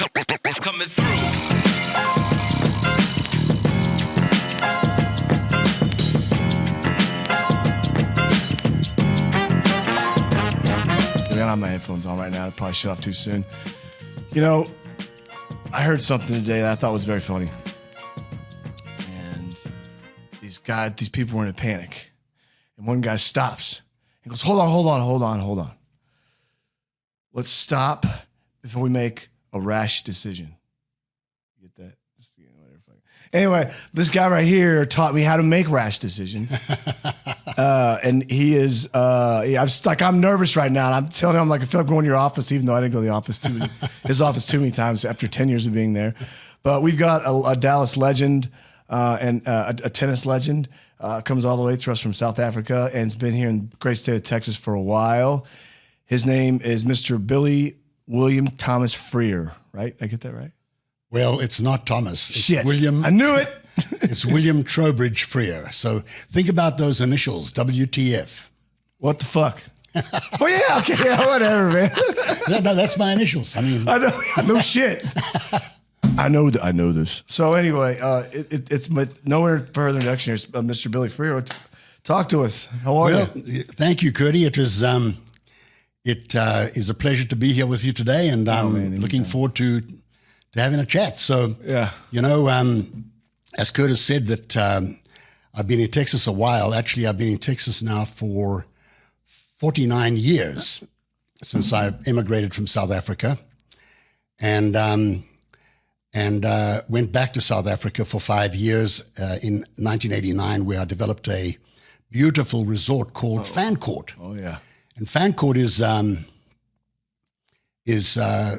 Coming through. I don't have my headphones on right now. I'd probably shut off too soon. You know, I heard something today that I thought was very funny. And these people were in a panic. And one guy stops and goes, hold on. Let's stop before we make a rash decision. You get that? Anyway, this guy right here taught me how to make rash decisions. And he is, I'm nervous right now. And I'm telling him, I feel like going to your office, even though I didn't go to the office his office too many times after 10 years of being there. But we've got a Dallas legend and a tennis legend. Comes all the way through us from South Africa and has been here in the great state of Texas for a while. His name is Mr. Billy William Thomas Freer, right? I get that right? Well, it's not Thomas. It's Shit. William. I knew it. It's William Trowbridge Freer. So think about those initials, WTF. What the fuck? Oh, yeah, okay, yeah, whatever, man. No, that's my initials. I mean, I know shit. I know this. So anyway, it's no further introduction here. Mr. Billy Freer, talk to us. How are you? Thank you, Curdy. It is a pleasure to be here with you today, and I'm looking forward to having a chat. So, yeah, you know, as Curtis said, that I've been in Texas a while. Actually, I've been in Texas now for 49 years since I immigrated from South Africa, and went back to South Africa for 5 years in 1989, where I developed a beautiful resort called Fancourt. Oh yeah, and Fancourt is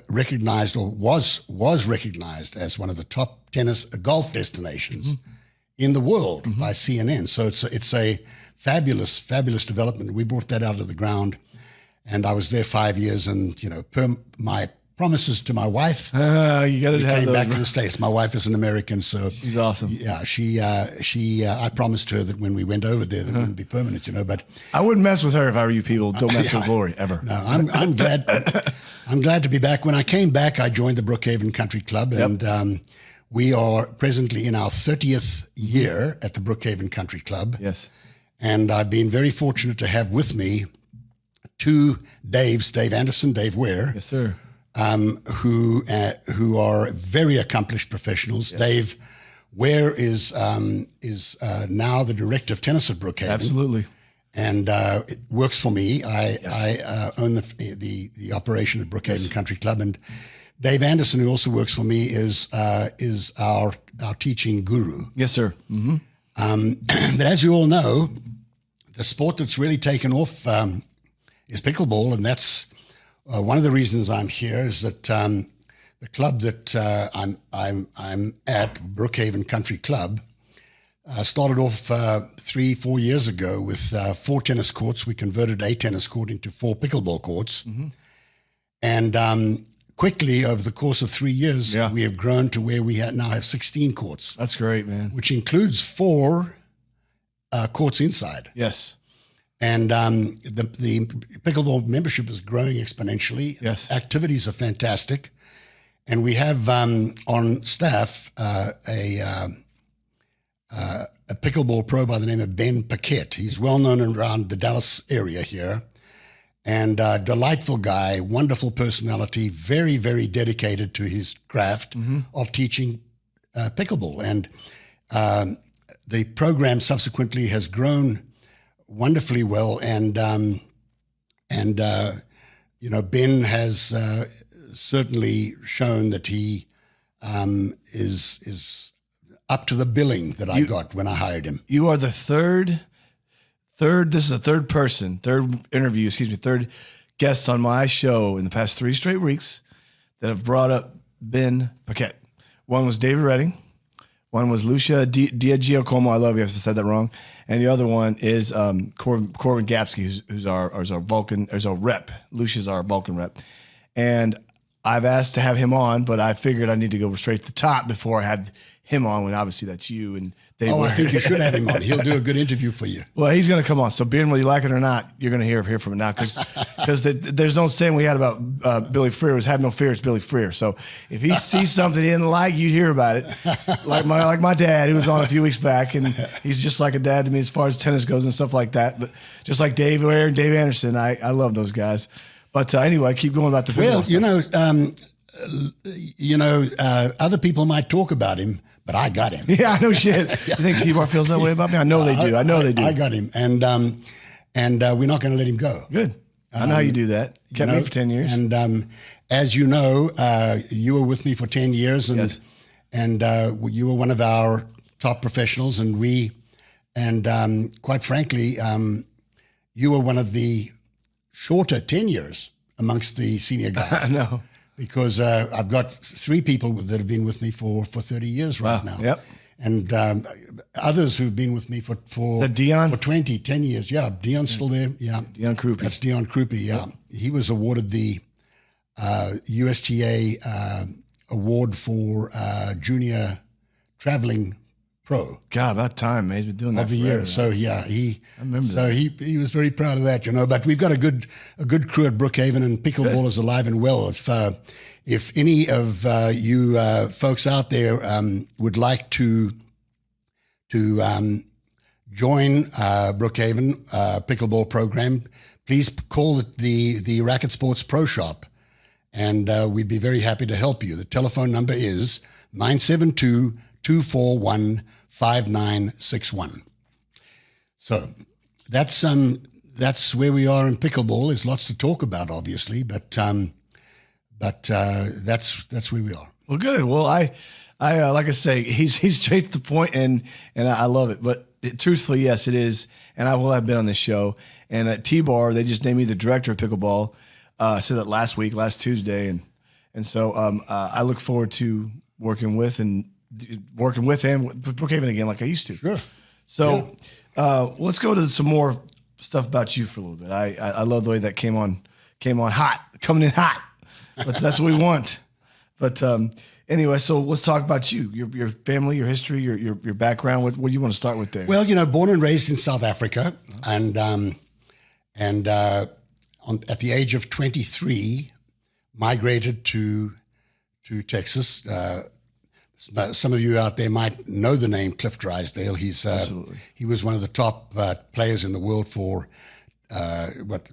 recognized, or was recognized, as one of the top golf destinations in the world by CNN. So it's a fabulous development. We brought that out of the ground, and I was there 5 years. And my promises to my wife, you got to came back to the States. My wife is an American, so she's awesome. Yeah, I promised her that when we went over there, that it wouldn't be permanent, But I wouldn't mess with her if I were you people. Don't mess with Glory ever. No, I'm glad. I'm glad to be back. When I came back, I joined the Brookhaven Country Club, and we are presently in our 30th year at the Brookhaven Country Club. Yes, and I've been very fortunate to have with me two Daves, Dave Anderson, Dave Ware. Yes, sir. Who are very accomplished professionals. Yes. Dave Ware is now the director of tennis at Brookhaven. Absolutely. And it works for me. I own the operation at Brookhaven Country Club, and Dave Anderson, who also works for me, is our teaching guru. Yes, sir. Mm-hmm. But as you all know, the sport that's really taken off is pickleball, and that's one of the reasons I'm here. Is that the club that I'm at, Brookhaven Country Club, started off 3-4 years ago with 4 tennis courts. We converted a tennis court into 4 pickleball courts. Mm-hmm. And quickly, over the course of 3 years, we have grown to where we now have 16 courts. That's great, man. Which includes 4 courts inside. Yes. And the pickleball membership is growing exponentially. Yes. Activities are fantastic. And we have on staff a pickleball pro by the name of Ben Paquette. He's well known around the Dallas area here, and delightful guy, wonderful personality, very, very dedicated to his craft of teaching pickleball. And the program subsequently has grown wonderfully well. And Ben has certainly shown that he is up to the billing that I got when I hired him. You are the third guest on my show in the past 3 straight weeks that have brought up Ben Paquette. One was David Redding. One was Lucia Diagiacomo. I love you if I said that wrong. And the other one is Corbin Gapsky, who's our Vulcan, is our rep. Lucia's our Vulcan rep. And I've asked to have him on, but I figured I need to go straight to the top before I have him on, when obviously that's you. And Dave Oh, I Ware. think you should have him on. He'll do a good interview for you. Well, he's going to come on. So, being whether you like it or not, you're going to hear from it now because there's no saying we had about Billy Freer was have no fear. It's Billy Freer. So, if he sees something he didn't like, you'd hear about it. Like my dad, who was on a few weeks back, and he's just like a dad to me as far as tennis goes and stuff like that. But just like Dave Ware and Dave Anderson, I love those guys. But anyway, keep going about the pickleball Well, other people might talk about him, but I got him. Yeah, no shit. You think T-Bar feels that way about me? I know they do. I know they do. I got him, and we're not going to let him go. Good. I know how you do that. You kept me for 10 years. And as you know, you were with me for 10 years, and Yes. and you were one of our top professionals, and quite frankly, you were one of the shorter tenures amongst the senior guys. I know. Because I've got 3 people that have been with me for 30 years right now. Yep. And others who've been with me for that Dion? for 10 years. Yeah, Dion's still there. Yeah. Dion Krupe. That's Dion Krupe, yeah. Yep. He was awarded the USTA award for junior traveling pro. God, about time, man. He's been doing that Of the forever, year, man. so yeah, I remember So that. he was very proud of that, But we've got a good crew at Brookhaven, and pickleball is alive and well. If any of you folks out there would like to join Brookhaven pickleball program, please call it the Racquet Sports Pro Shop, and we'd be very happy to help you. The telephone number is 972-241-5961. So that's where we are in pickleball. There's lots to talk about, obviously, but that's where we are. Well, good. Well, I like I say, he's straight to the point, and I love it. But truthfully, yes, it is. And I will have been on this show. And at T-Bar, they just named me the director of pickleball. I said that last Tuesday, and so I look forward to working with and with Brookhaven again, like I used to. Sure. So let's go to some more stuff about you for a little bit. I love the way that came on hot, coming in hot. But that's what we want. But anyway, so let's talk about you, your family, your history, your background. What do you want to start with there? Well, born and raised in South Africa, and at the age of 23, migrated to Texas. Some of you out there might know the name Cliff Drysdale. He was one of the top players in the world for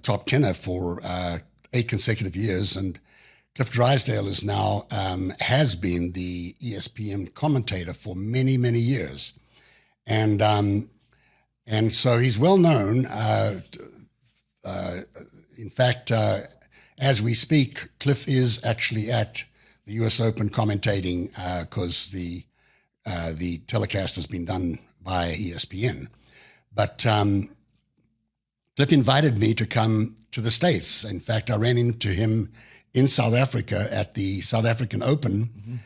top tenor for 8 consecutive years, and Cliff Drysdale is now has been the ESPN commentator for many, many years, and so he's well known. In fact, as we speak, Cliff is actually at the U.S. Open commentating because the telecast has been done by ESPN. But Cliff invited me to come to the States. In fact, I ran into him in South Africa at the South African Open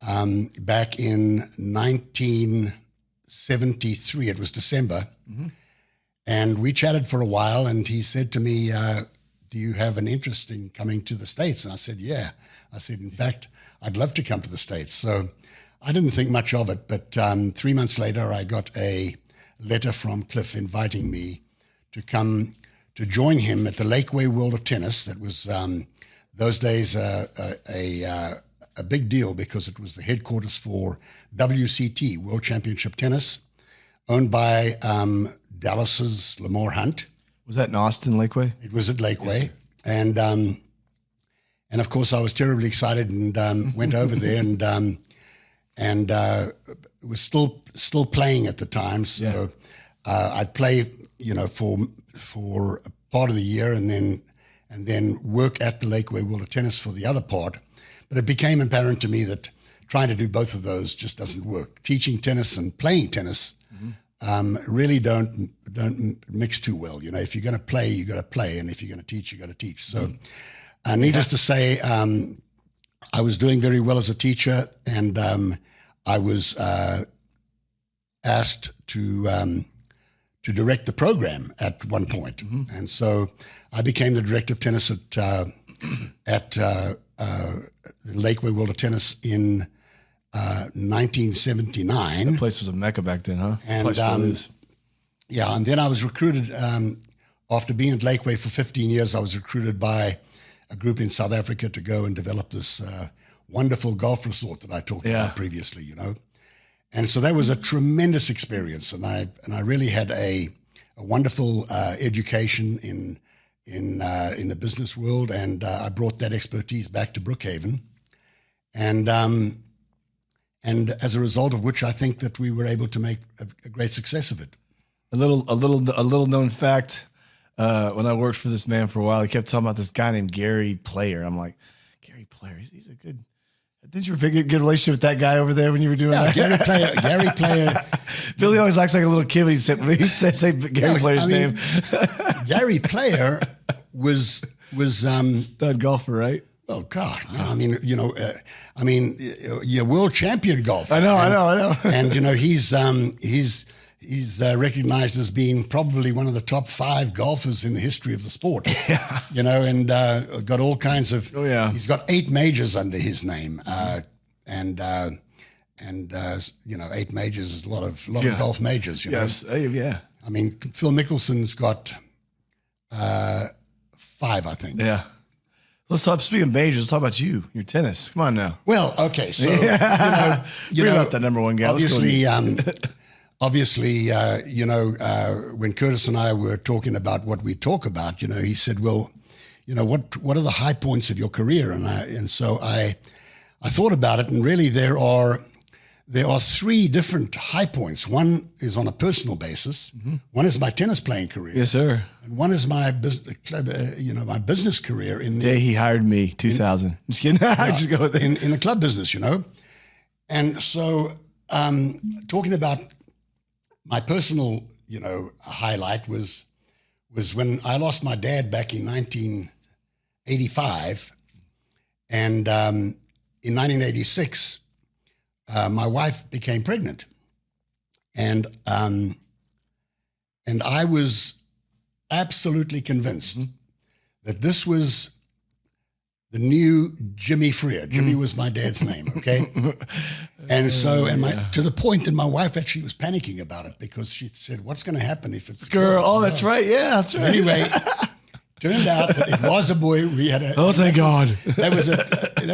back in 1973. It was December. Mm-hmm. And we chatted for a while, and he said to me, do you have an interest in coming to the States? And I said, yeah. I said, in fact, I'd love to come to the States. So I didn't think much of it, but 3 months later, I got a letter from Cliff inviting me to come to join him at the Lakeway World of Tennis. That was those days a big deal because it was the headquarters for WCT, World Championship Tennis, owned by Dallas's Lamar Hunt. Was that in Austin, Lakeway? It was at Lakeway. Yes, and of course I was terribly excited and went over there and was still playing at the time. So I'd play, for a part of the year and then work at the Lakeway World of Tennis for the other part. But it became apparent to me that trying to do both of those just doesn't work. Teaching tennis and playing tennis really don't mix too well. If you're going to play, you got to play, and if you're going to teach, you got to teach. So, needless to say, I was doing very well as a teacher, and I was asked to direct the program at one point, and so I became the director of tennis at the Lakeway World of Tennis in 1979. The place was a mecca back then, huh? And, Place still is. Yeah, and then I was recruited, after being at Lakeway for 15 years, I was recruited by a group in South Africa to go and develop this wonderful golf resort that I talked about previously, you know. And so that was a tremendous experience, and I really had a wonderful education in the business world, and I brought that expertise back to Brookhaven, and as a result of which I think that we were able to make a great success of it. A little known fact. When I worked for this man for a while, he kept talking about this guy named Gary Player. I'm like, Gary Player, he's a good. Didn't you have a good relationship with that guy over there when you were doing that? Gary Player. Billy always acts like a little kid when he say Gary Player's name. Gary Player was stud golfer, right? Oh God, man. I mean, you know, you're world champion golfer. I know. And you know, he's recognized as being probably one of the top 5 golfers in the history of the sport. Yeah. You know, and got all kinds of. Oh yeah. He's got 8 majors under his name, and you know, 8 majors is a lot of golf majors. You know. Yes. Yeah. I mean, Phil Mickelson's got 5, I think. Yeah. Let's talk. Speaking of majors, let's talk about you. Your tennis. Come on now. Well, okay. So you know about that number 1 guy. Obviously, you know, when Curtis and I were talking about what we talk about, you know, he said, "Well, you know, what are the high points of your career?" And so I thought about it, and really there are 3 different high points. One is on a personal basis. Mm-hmm. One is my tennis playing career. Yes, sir. And one is my my business career in the day he hired me, 2000. Just kidding. Just go with it. In the club business, you know. And so, talking about my personal, you know, highlight was when I lost my dad back in 1985, and in 1986, my wife became pregnant, and I was absolutely convinced that this was the new Jimmy Freer. Jimmy was my dad's name, okay? And so, to the point that my wife actually was panicking about it, because she said, "What's going to happen if it's a girl?" Oh, that's right. Yeah, that's right. But anyway, turned out that it was a boy. We had a. Oh, thank God. That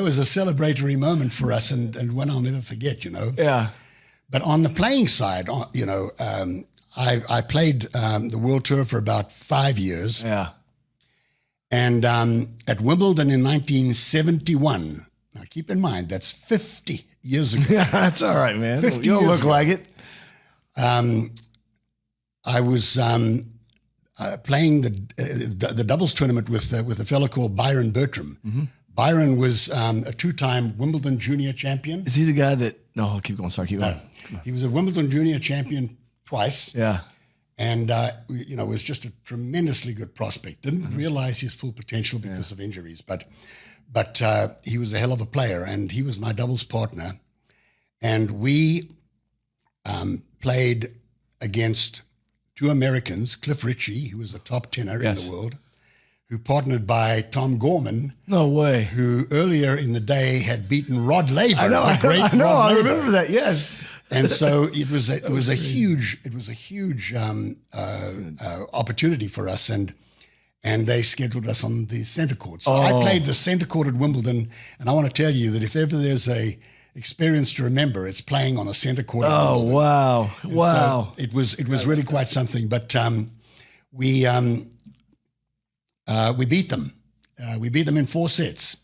was a celebratory moment for us, and one I'll never forget, you know. Yeah. But on the playing side, you know, I played the World Tour for about 5 years. Yeah. And at Wimbledon in 1971, now keep in mind, that's 50 years ago. Yeah, that's all right, man. You don't look like it. I was playing the doubles tournament with a fellow called Byron Bertram. Mm-hmm. Byron was a 2-time Wimbledon junior champion. Is he the guy that... No, keep going. Sorry, keep going. He was a Wimbledon junior champion twice. Yeah. And, you know, was just a tremendously good prospect. Didn't realize his full potential because of injuries, but he was a hell of a player, and he was my doubles partner. And we played against 2 Americans, Cliff Ritchie, who was a top tenor in the world, who partnered by Tom Gorman. No way. Who earlier in the day had beaten Rod Laver. I know. I remember that. Yes. And so it was a huge opportunity for us, and they scheduled us on the center court. So I played the center court at Wimbledon, and I want to tell you that if ever there's a experience to remember, it's playing on a center court. At Wimbledon. Wow! And wow! So it was really quite something. But we beat them. We beat them in 4 sets,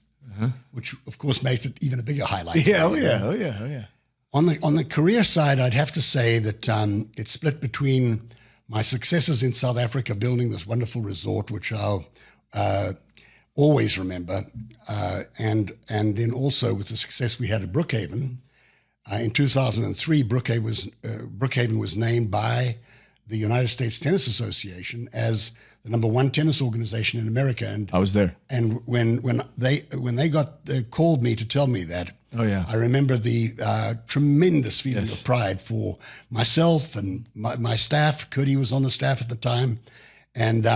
which of course makes it even a bigger highlight. Yeah! Oh yeah! On the career side, I'd have to say that it's split between my successes in South Africa, building this wonderful resort, which I'll always remember, and then also with the success we had at Brookhaven. In 2003, Brookhaven was named by the United States Tennis Association as the #1 tennis organization in America. And I was there. And when they called me to tell me that, I remember the tremendous feeling of pride for myself and my staff. Cody was on the staff at the time, and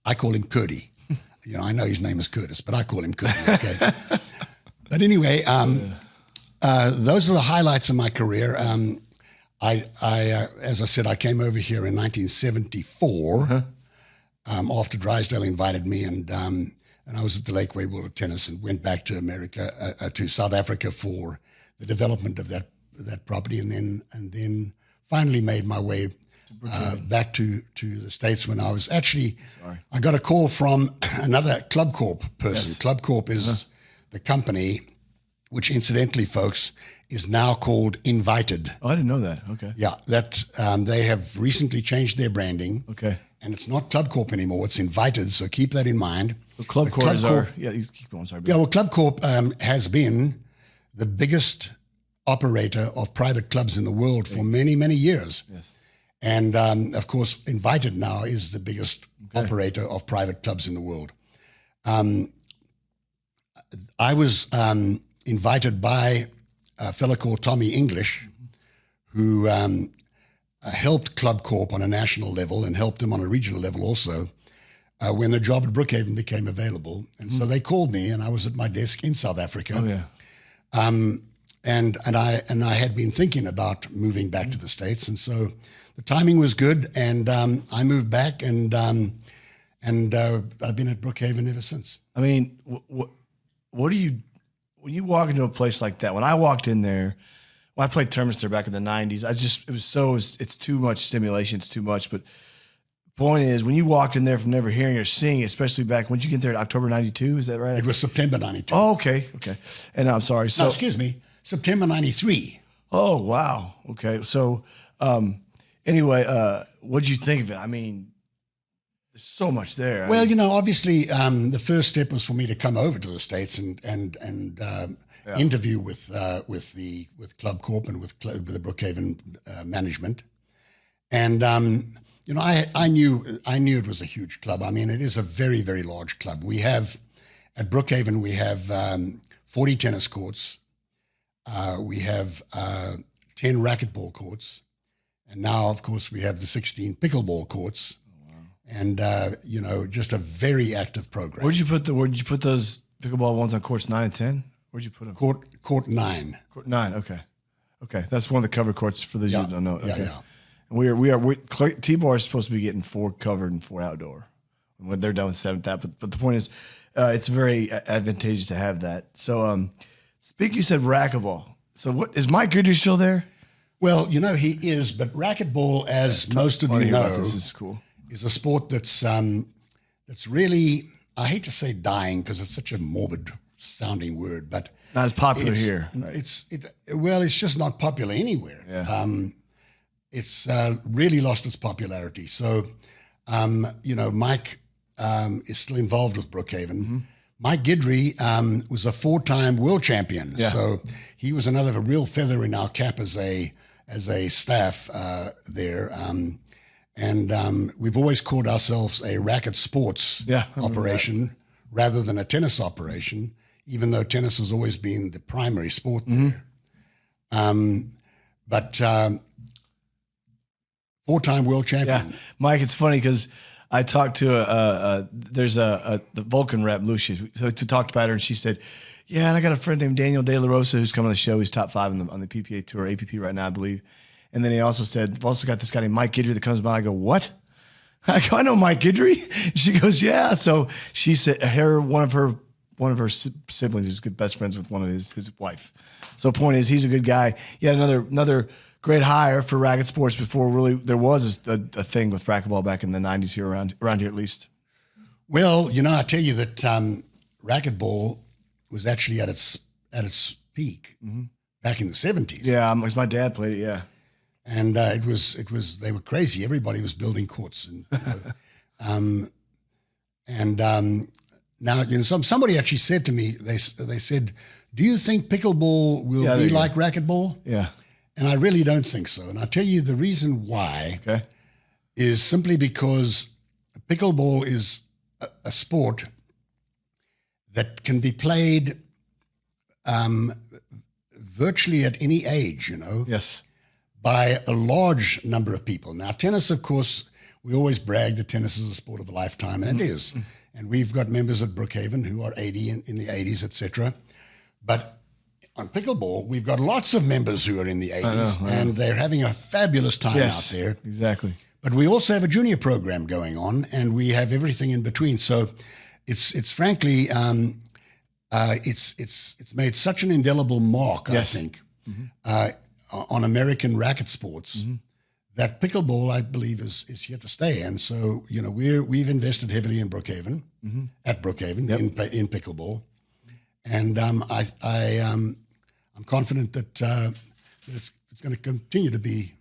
I call him Cody. You know, I know his name is Curtis, but I call him Cody. Okay. But anyway, those are the highlights of my career. As I said, I came over here in 1974 after Drysdale invited me, and I was at the Lakeway World of Tennis and went back to America, to South Africa for the development of that property, and then finally made my way back to the States when I was actually. I got a call from another Club Corp person. Yes. Club Corp is the company, which incidentally, folks, is now called Invited. Oh, I didn't know that. Okay. Yeah, that they have recently changed their branding. Okay. And it's not Club Corp anymore. It's Invited, so keep that in mind. So Club Corp is our... Yeah, you keep going. Sorry. Yeah, well, Club Corp has been the biggest operator of private clubs in the world for many, many years. Yes. And, of course, Invited now is the biggest operator of private clubs in the world. I was invited by a fellow called Tommy English, who helped Club Corp on a national level and helped them on a regional level also when the job at Brookhaven became available. And so they called me, and I was at my desk in South Africa. Oh, yeah. And I had been thinking about moving back to the States, and so the timing was good, and I moved back, and I've been at Brookhaven ever since. I mean, what do you, when you walk into a place like that? When I walked in there, when I played tournaments there back in the 90s, it's too much stimulation, it's too much. But point is, when you walked in there from never hearing or seeing, especially back, when did you get there? October 92, is that right? It was September 92. Oh, okay. And I'm sorry. So, no, excuse me, September 93. Oh, wow. Okay. So anyway, what'd you think of it? I mean, there's so much there. Well, obviously, the first step was for me to come over to the States and interview with Club Corp and with the Brookhaven management, and I knew it was a huge club. I mean, it is a very, very large club. We have at Brookhaven 40 tennis courts, we have 10 racquetball courts, and now, of course, we have the 16 pickleball courts. And just a very active program. Where'd you put those pickleball ones on courts 9 and 10? Where'd you put them? Court 9. Court 9. Okay. That's one of the cover courts for those who don't know. Okay. Yeah. And T-Bar is supposed to be getting 4 covered and 4 outdoor when they're done with 7th. But the point is, it's very advantageous to have that. So, you said racquetball. So what is Mike Goodry still there? Well, he is, but racquetball, as most of you know, this is cool. Is a sport that's really, I hate to say dying because it's such a morbid sounding word, but not as popular here. Right? It's just not popular anywhere. Yeah. It's really lost its popularity. So, Mike is still involved with Brookhaven. Mm-hmm. Mike Guidry was a 4-time world champion. Yeah. So he was another real feather in our cap as a staff there. And we've always called ourselves a racket sports operation rather than a tennis operation, even though tennis has always been the primary sport there. But 4-time world champion. Yeah. Mike, it's funny because I talked to there's the Vulcan rep, Lucia, so we talked about her, and she said, yeah, and I got a friend named Daniel De La Rosa who's coming on the show. He's top 5 on the PPA Tour, APP right now, I believe. And then he also said, I've also got this guy named Mike Guidry that comes by. I go, what? I go, I know Mike Guidry. She goes, yeah. So she said one of her siblings is good best friends with one of his wife. So point is, he's a good guy. He had another great hire for Racquet Sports before really there was a thing with racquetball back in the 90s here around here at least. Well, I tell you that racquetball was actually at its peak back in the 70s. Yeah, because my dad played it. Yeah. And it was they were crazy. Everybody was building courts, and now somebody actually said to me, they said, "Do you think pickleball will be like racquetball?" Yeah, and I really don't think so. And I'll tell you the reason why is simply because pickleball is a sport that can be played virtually at any age. Yes. By a large number of people. Now, tennis, of course, we always brag that tennis is a sport of a lifetime, and it is. And we've got members at Brookhaven who are 80 in the 80s, etc. But on pickleball, we've got lots of members who are in the 80s, and they're having a fabulous time out there. Exactly. But we also have a junior program going on, and we have everything in between. So it's frankly, it's made such an indelible mark, I think, on American racket sports, that pickleball, I believe, is here to stay. And so, we've invested heavily in Brookhaven, at Brookhaven, in pickleball. And I'm confident that it's going to continue to be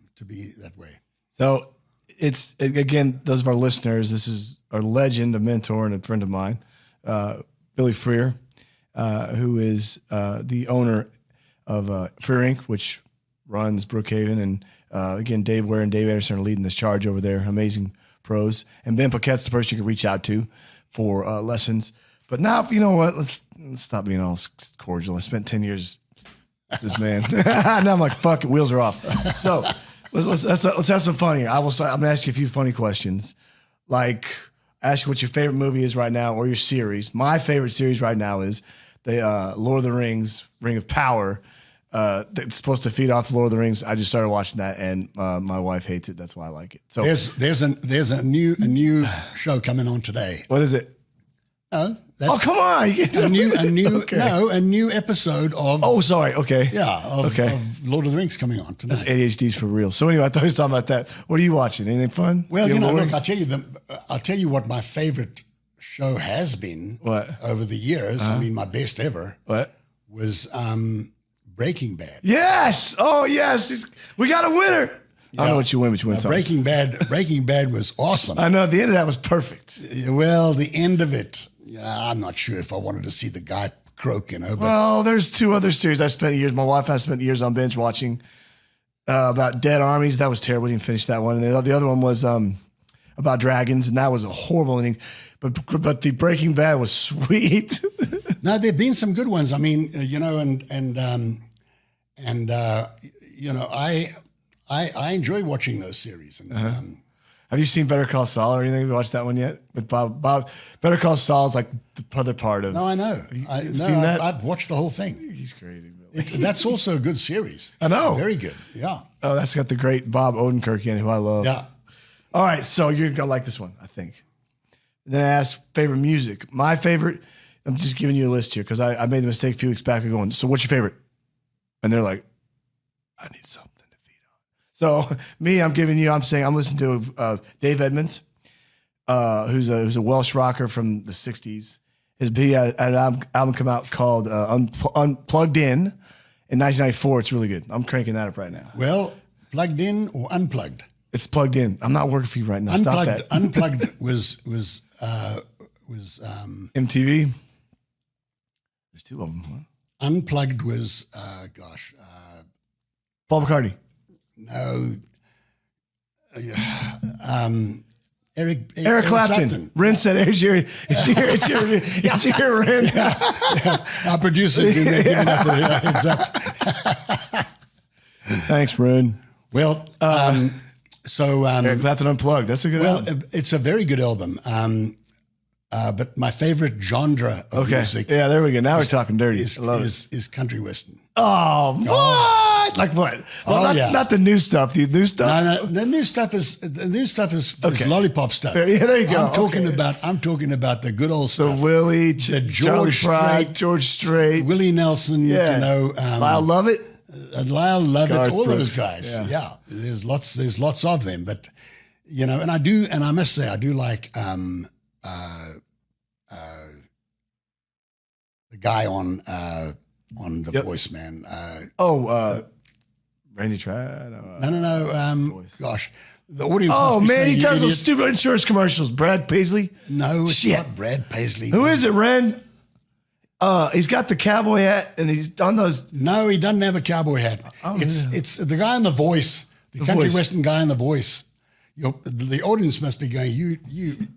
that way. So it's, again, those of our listeners, this is our legend, a mentor and a friend of mine, Billy Freer, who is the owner of Freer Inc., which runs Brookhaven. And again, Dave Ware and Dave Anderson are leading this charge over there. Amazing pros. And Ben Paquette's the person you can reach out to for lessons. But now, you know what? Let's stop being all cordial. I spent 10 years with this man. Now I'm like, fuck it, wheels are off. So let's have some fun here. I'm going to ask you a few funny questions. Like, ask you what your favorite movie is right now or your series. My favorite series right now is the Lord of the Rings, Ring of Power. It's supposed to feed off Lord of the Rings. I just started watching that, and my wife hates it. That's why I like it. So there's a new show coming on today. What is it? Oh, come on! A new episode of. Oh, sorry. Okay. Yeah. Of Lord of the Rings coming on tonight. That's ADHD's for real. So anyway, I thought he was talking about that. What are you watching? Anything fun? Well, look, I'll tell you what my favorite show has been. What? Over the years? I mean, my best ever. What? Was Breaking Bad. Yes. Oh, yes. We got a winner. I don't know what you win, but you win something. Breaking Bad was awesome. I know. The end of that was perfect. Well, the end of it, I'm not sure if I wanted to see the guy croak, But, well, there's two other series I spent years. My wife and I spent years on binge watching about dead armies. That was terrible. We didn't finish that one. And the other one was about dragons, and that was a horrible ending. But the Breaking Bad was sweet. No, there've been some good ones. I mean, I enjoy watching those series. And, have you seen Better Call Saul or anything? Have you watched that one yet? With Bob, Better Call Saul is like the other part of. No, I know. Seen that? I've watched the whole thing. He's crazy. That's also a good series. I know. Very good. Yeah. Oh, that's got the great Bob Odenkirk in it, who I love. Yeah. All right, so you're gonna like this one, I think. Then I asked favorite music. My favorite. I'm just giving you a list here because I made the mistake a few weeks back of going, so what's your favorite? And they're like, I need something to feed on. So me, I'm saying I'm listening to Dave Edmonds, who's a Welsh rocker from the 60s. He had an album come out called Unplugged In 1994. It's really good. I'm cranking that up right now. Well, plugged in or unplugged? It's plugged in. I'm not working for you right now. Stop that. Unplugged was MTV. There's two of them. Huh? Unplugged was Paul McCartney. No. Eric Clapton. Ren said, "Here's your Ren." Our producers giving us a heads up. Thanks, Ren. Well, Eric Clapton Unplugged. That's a good album. It's a very good album. But my favorite genre of music. Yeah, there we go. Now we're talking dirty. Is country western. Oh, what? Like what? Well, not the new stuff. The new stuff. No, the new stuff is lollipop stuff. Yeah, there you go. I'm talking about the good old stuff. So Willie, George Strait, Willie Nelson. Yeah. Lyle Lovett. Lyle Lovett. Garth all Brooks. those guys. Yeah. There's lots of them. But and I must say I do like the guy on The Voice, man. Randy Tradd. No. Gosh, the audience. Oh must be man, saying, he does idiot. those stupid insurance commercials. Brad Paisley. No, it's Shit. not Brad Paisley. Who is it, Ren? He's got the cowboy hat and he's on those. No, he doesn't have a cowboy hat. It's the guy on The Voice, the country western guy on The Voice. The audience must be going, you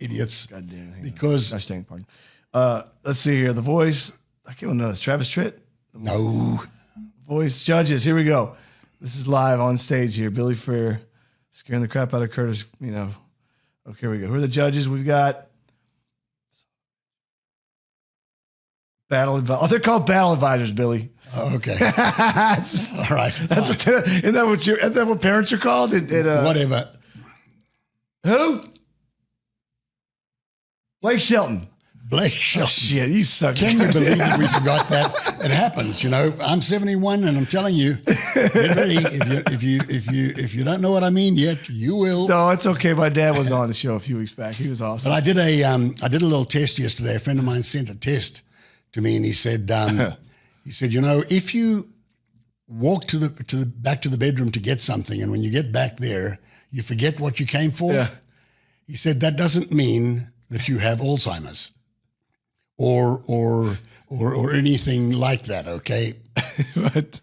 idiots. God damn it. Because Gosh dang, pardon. Let's see here. The Voice. I can't know. It's Travis Tritt. no. Voice judges. Here we go. This is live on stage here. Billy Freer scaring the crap out of Curtis. Okay, here we go. Who are the judges? We've got Battle advisors. Oh, they're called battle advisors, Billy. Oh, okay. All right. That's isn't that what parents are called? Whatever. Who? Blake Shelton. Blake Shelton. Oh, shit, you suck. Can you believe that we forgot that? It happens, you know. I'm 71, and I'm telling you, get ready. If you don't know what I mean yet, you will. No, it's okay. My dad was on the show a few weeks back. He was awesome. But I did a little test yesterday. A friend of mine sent a test to me, and he said, you know, if you walk back to the bedroom to get something, and when you get back there, you forget what you came for. Yeah. He said that doesn't mean that you have Alzheimer's or anything like that. Okay. Right.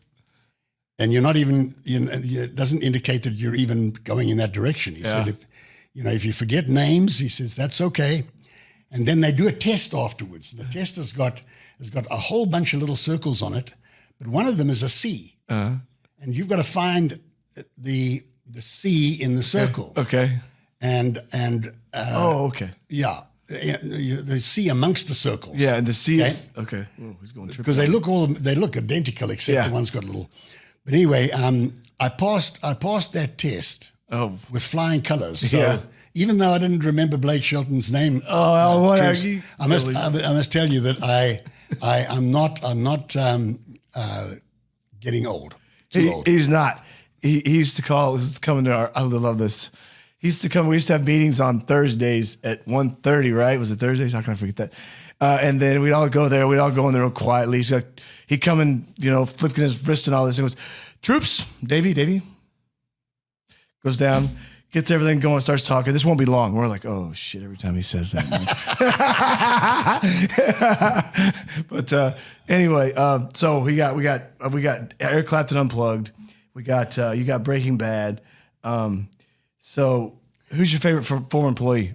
And you're not even, it doesn't indicate that you're even going in that direction. He said, if you forget names, he says, that's okay. And then they do a test afterwards. And the test has got a whole bunch of little circles on it, but one of them is a C. And you've got to find the C in the circle. Okay. And okay. yeah. The C amongst the circles. Yeah, and the C is okay. Whoa, he's going triple. Because they look identical, except the one's got a little. But anyway, I passed that test with flying colors. So even though I didn't remember Blake Shelton's name, I must tell you that I'm not getting old. Too old. He's not. He used to call. This is coming to our. I love this. He used to come. We used to have meetings on Thursdays at 1:30, right? Was it Thursdays? How can I forget that? And then we'd all go there. We'd all go in there real quietly. He'd come and, flipping his wrist and all this. He goes, troops, Davey. Goes down, gets everything going, starts talking. This won't be long. We're like, oh, shit, every time he says that. But anyway, so we got Eric Clapton Unplugged. You got Breaking Bad. So who's your favorite former employee?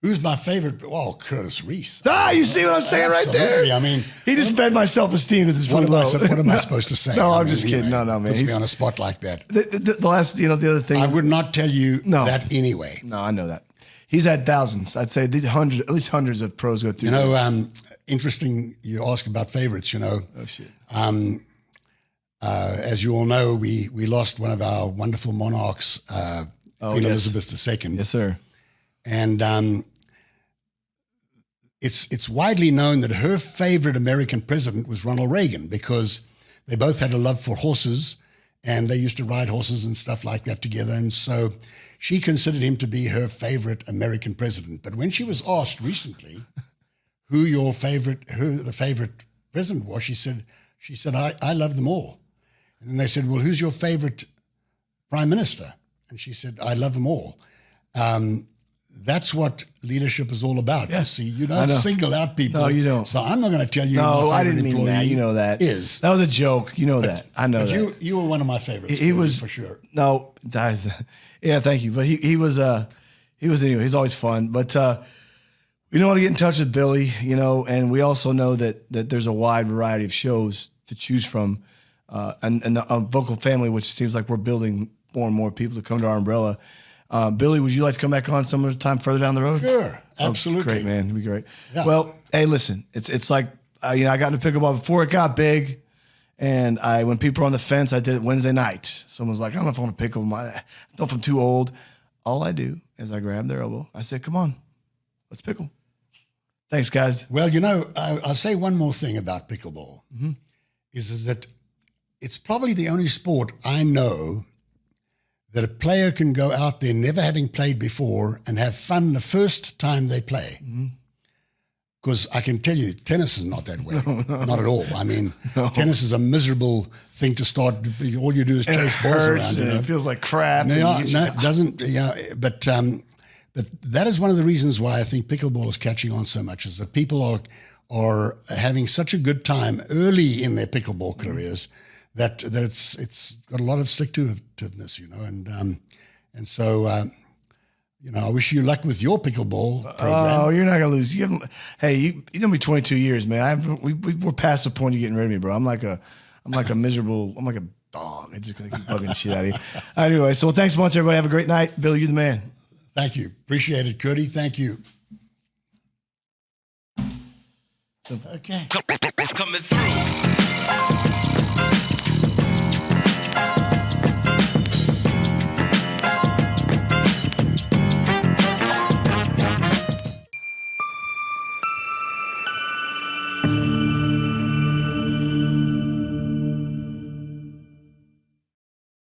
Who's my favorite? Oh, Curtis Reese. You see what I'm saying right there? I mean, he just fed my self-esteem because it's really low. What am I supposed to say? No, I'm just kidding. No, man. Puts me on a spot like that. The last, the other thing. I would not tell you that anyway. No, I know that. He's had thousands. I'd say at least hundreds of pros go through. Interesting. You ask about favorites. Oh shit. As you all know, we lost one of our wonderful monarchs, Queen Elizabeth II. Yes, sir. And it's widely known that her favorite American president was Ronald Reagan because they both had a love for horses and they used to ride horses and stuff like that together. And so she considered him to be her favorite American president. But when she was asked recently who the favorite president was, she said, I love them all. And then they said, well, who's your favorite prime minister? And she said, I love them all. That's what leadership is all about. Yeah. You see, you don't single out people. No, you don't. So I'm not going to tell you. No, I didn't mean that. You know that. That was a joke. You know that. I know that. You were one of my favorites. He was for sure. No, yeah, thank you. But he was anyway. He's always fun. But we know how to get in touch with Billy. And we also know that there's a wide variety of shows to choose from, and the vocal family, which seems like we're building more and more people to come to our umbrella. Billy, would you like to come back on some other time further down the road? Sure, absolutely. Great, man. It'd be great. Yeah. Well, hey, listen, it's like, I got into pickleball before it got big. And when people were on the fence, I did it Wednesday night. Someone's like, I don't know if I want to pickle. I don't know if I'm too old. All I do is I grab their elbow. I say, come on, let's pickle. Thanks, guys. Well, I'll say one more thing about pickleball is that it's probably the only sport I know that a player can go out there never having played before and have fun the first time they play. Because I can tell you, tennis is not that way. Not at all. I mean, tennis is a miserable thing to start. All you do is chase balls around. It feels like crap. It doesn't. Yeah, but that is one of the reasons why I think pickleball is catching on so much. Is that people are having such a good time early in their pickleball careers. That it's got a lot of stick-to-itiveness, and so I wish you luck with your pickleball program. Oh, you're not gonna lose. You're gonna be 22 years, man. We're past the point of getting rid of me, bro. I'm like a miserable. I'm like a dog. I'm just gonna keep bugging the shit out of you. Anyway, so thanks so much, everybody. Have a great night, Billy. You're the man. Thank you. Appreciate it, Curdy. Thank you. Okay. Coming through.